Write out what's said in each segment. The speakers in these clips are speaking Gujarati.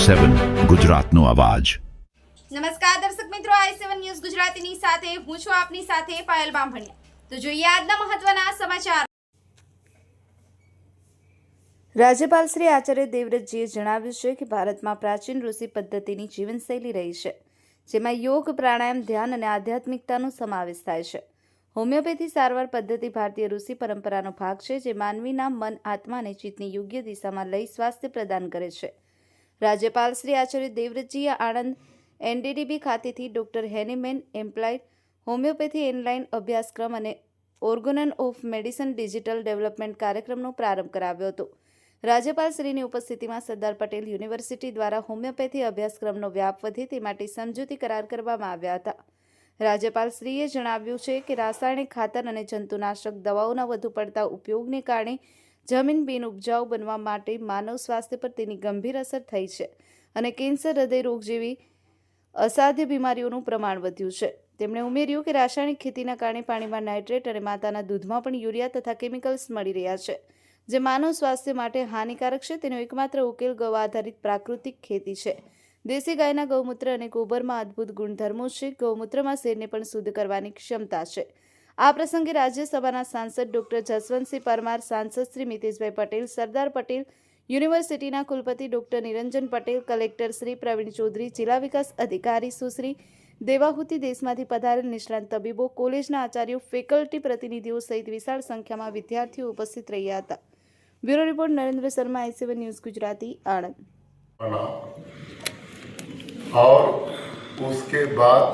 i7 ગુજરાતનો અવાજ। નમસ્કાર દર્શક મિત્રો, i7 ન્યૂઝ ગુજરાતીની સાથે હું છું આપની સાથે પાયલ બામભણિયા। તો જોઈએ આજના મહત્વના સમાચાર। રાજ્યપાલ શ્રી આચાર્ય દેવવ્રતજીએ જણાવ્યું છે કે ભારતમાં પ્રાચીન ઋષિ પદ્ધતિની જીવનશૈલી રહી છે, જેમાં યોગ, પ્રાણાયામ, ધ્યાન અને આધ્યાત્મિકતાનો સમાવેશ થાય છે। હોમિયોપેથી સારવાર પદ્ધતિ ભારતીય ઋષિ પરંપરાનો ભાગ છે, જે માનવીના મન, આત્મા અને ચિત્તને યોગ્ય દિશામાં લઈ સ્વાસ્થ્ય પ્રદાન કરે છે। રાજ્યપાલ શ્રી આચાર્ય દેવવ્રતજીએ આણંદ એનડીડીબી ખાતેથી ડોક્ટર હેનીમેન એમ્પ્લાઇડ હોમિયોપેથી ઓનલાઈન અભ્યાસક્રમ અને organ of medicine digital development કાર્યક્રમનો પ્રારંભ કરાવ્યો હતો। રાજ્યપાલ શ્રીની ઉપસ્થિતિમાં સરદાર પટેલ યુનિવર્સિટી દ્વારા હોમિયોપેથી અભ્યાસક્રમનો વ્યાપ વધે તે માટે સમજૂતી કરાર કરવામાં આવ્યા હતા। રાજ્યપાલ શ્રીએ જણાવ્યું છે કે રાસાયણિક ખાતર અને જંતુનાશક દવાઓના વધુ પડતા ઉપયોગને કારણે જમીન બિનઉપજાઉ બનવા માટે માનવ સ્વાસ્થ્ય પર તેની ગંભીર અસર થઈ છે અને કેન્સર, હૃદય રોગ જેવી અસાધ્ય બીમારીઓનું પ્રમાણ વધ્યું છે। તેમણે ઉમેર્યું કે રાસાયણિક ખેતીના કારણે પાણીમાં નાઇટ્રેટ અને માતાના દૂધમાં પણ યુરિયા તથા કેમિકલ્સ મળી રહ્યા છે, જે માનવ સ્વાસ્થ્ય માટે હાનિકારક છે। તેનો એકમાત્ર ઉકેલ ગૌ આધારિત પ્રાકૃતિક ખેતી છે। દેશી ગાયના ગૌમૂત્ર અને ગોબરમાં અદ્ભુત ગુણધર્મો છે। ગૌમૂત્રમાં શેરને પણ શુદ્ધ કરવાની ક્ષમતા છે। આ પ્રસંગે રાજ્યસભાના સાંસદ ડોક્ટર જસવંતસિંહ પરમાર, સાંસદ શ્રી મિતેશભાઈ પટેલ, સરદાર પટેલ યુનિવર્સિટીના કુલપતિ ડોક્ટર નિરંજન પટેલ, કલેક્ટર શ્રી પ્રવીણ ચૌધરી, જિલ્લા વિકાસ અધિકારી સુશ્રી દેવાહુતિ, દેશમાંથી પધારેલ નિષ્ણાંત તબીબો, કોલેજના આચાર્યો, ફેકલ્ટી પ્રતિનિધિઓ સહિત વિશાળ સંખ્યામાં વિદ્યાર્થીઓ ઉપસ્થિત રહ્યા હતા। Bureau report Narendra Sharma, i7 news Gujarati, Anand. और उसके बाद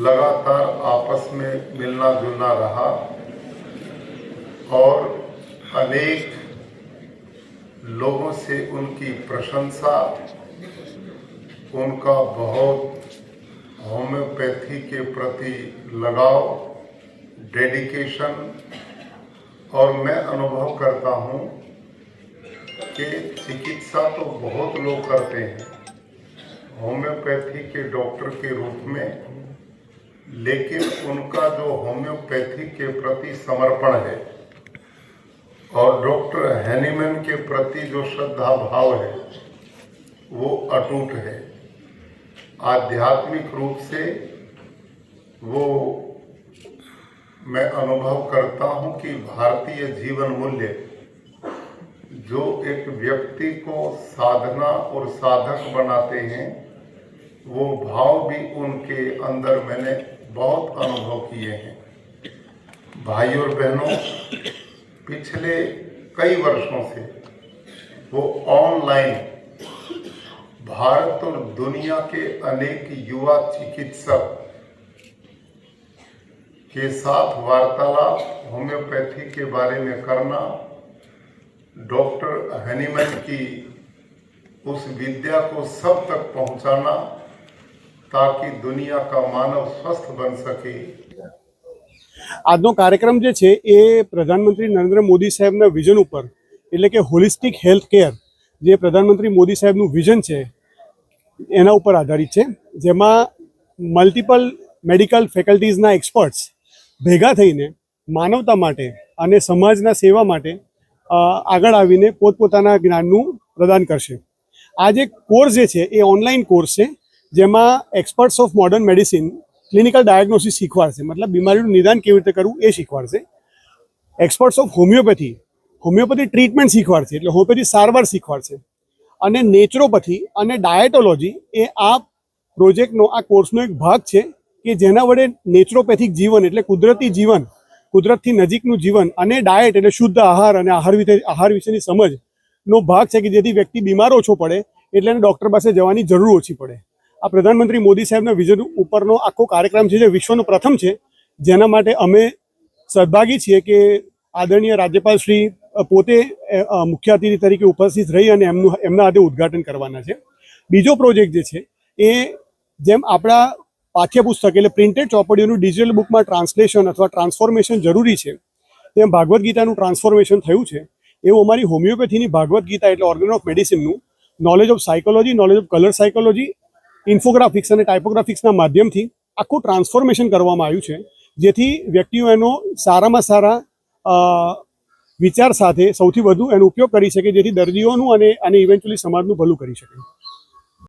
लगातार आपस में मिलना जुलना रहा और अनेक लोगों से उनकी प्रशंसा, उनका बहुत होम्योपैथी के प्रति लगाव, डेडिकेशन, और मैं अनुभव करता हूँ कि चिकित्सा तो बहुत लोग करते हैं होम्योपैथी के डॉक्टर के रूप में, लेकिन उनका जो होम्योपैथी के प्रति समर्पण है और डॉक्टर हैनीमैन के प्रति जो श्रद्धा भाव है वो अटूट है। आध्यात्मिक रूप से वो मैं अनुभव करता हूँ कि भारतीय जीवन मूल्य जो एक व्यक्ति को साधना और साधक बनाते हैं, वो भाव भी उनके अंदर मैंने बहुत अनुभव किए हैं। भाइयों और बहनों, पिछले कई वर्षों से वो ऑनलाइन भारत और दुनिया के अनेक युवा चिकित्सक के साथ वार्तालाप होम्योपैथी के बारे में करना, डॉक्टर हैनीमैन की उस विद्या को सब तक पहुंचाना ताकि दुनिया का मानव स्वस्थ बन सके। આજનો કાર્યક્રમ જે છે એ પ્રધાનમંત્રી નરેન્દ્ર મોદી સાહેબના વિઝન ઉપર, એટલે કે હોલિસ્ટિક હેલ્થ કેર, જે પ્રધાનમંત્રી મોદી સાહેબનું વિઝન છે એના ઉપર આધારિત છે, જેમાં મલ્ટિપલ મેડિકલ ફેકલ્ટીઝના એક્સપર્ટ્સ ભેગા થઈને માનવતા માટે અને સમાજના સેવા માટે આગળ આવીને પોતપોતાના જ્ઞાનનું પ્રદાન કરશે। આ જે કોર્સ જે છે એ ઓનલાઈન કોર્સ છે, જેમાં experts of modern medicine clinical diagnosis શીખવાડશે, મતલબ બીમારીનું નિદાન કેવી રીતે કરવું એ શીખવાડશે। એક્સપર્ટ્સ ઓફ હોમિયોપેથી ટ્રીટમેન્ટ શીખવાડશે, એટલે હોમિયોપેથી સારવાર શીખવાડશે। અને નેચરોપેથી અને ડાયટોલોજી એ આ પ્રોજેક્ટનો, આ કોર્સનો એક ભાગ છે કે જેના વડે નેચરોપેથિક જીવન એટલે કુદરતી જીવન, કુદરતથી નજીકનું જીવન, અને ડાયટ એટલે શુદ્ધ આહાર અને આહાર વિશેની સમજનો ભાગ છે કે જેથી વ્યક્તિ બીમાર ઓછો પડે, એટલે એને ડૉક્ટર પાસે જવાની જરૂર ઓછી પડે। આ પ્રધાનમંત્રી મોદી સાહેબના વિઝન ઉપરનો આખો કાર્યક્રમ છે, જે વિશ્વનો પ્રથમ છે, જેના માટે અમે સદભાગી છીએ કે આદરણીય રાજ્યપાલ શ્રી પોતે મુખ્ય અતિથિ તરીકે ઉપસ્થિત રહી અને એમના હાથે ઉદ્ઘાટન કરવાના છે। બીજો પ્રોજેક્ટ જે છે એ જેમ આપણા પાઠ્યપુસ્તક એટલે પ્રિન્ટેડ ચોપડીઓનું ડિજિટલ બુકમાં ટ્રાન્સલેશન અથવા ટ્રાન્સફોર્મેશન જરૂરી છે, તેમ ભાગવદ્ ગીતાનું ટ્રાન્સફોર્મેશન થયું છે, એવું અમારી હોમિયોપેથીની ભાગવદ્ ગીતા એટલે ઓર્ગન ઓફ મેડિસિનનું knowledge of psychology, knowledge of colour psychology, infographics અને ટાઇપોગ્રાફિક્સના માધ્યમથી આખું ટ્રાન્સફોર્મેશન કરવામાં આવ્યું છે, જેથી વ્યક્તિઓ એનો સારામાં સારા વિચાર સાથે સૌથી વધુ એનો ઉપયોગ કરી શકે, જેથી દર્દીઓનું અને ઇવેન્ચ્યુઅલી સમાજનું ભલું કરી શકે।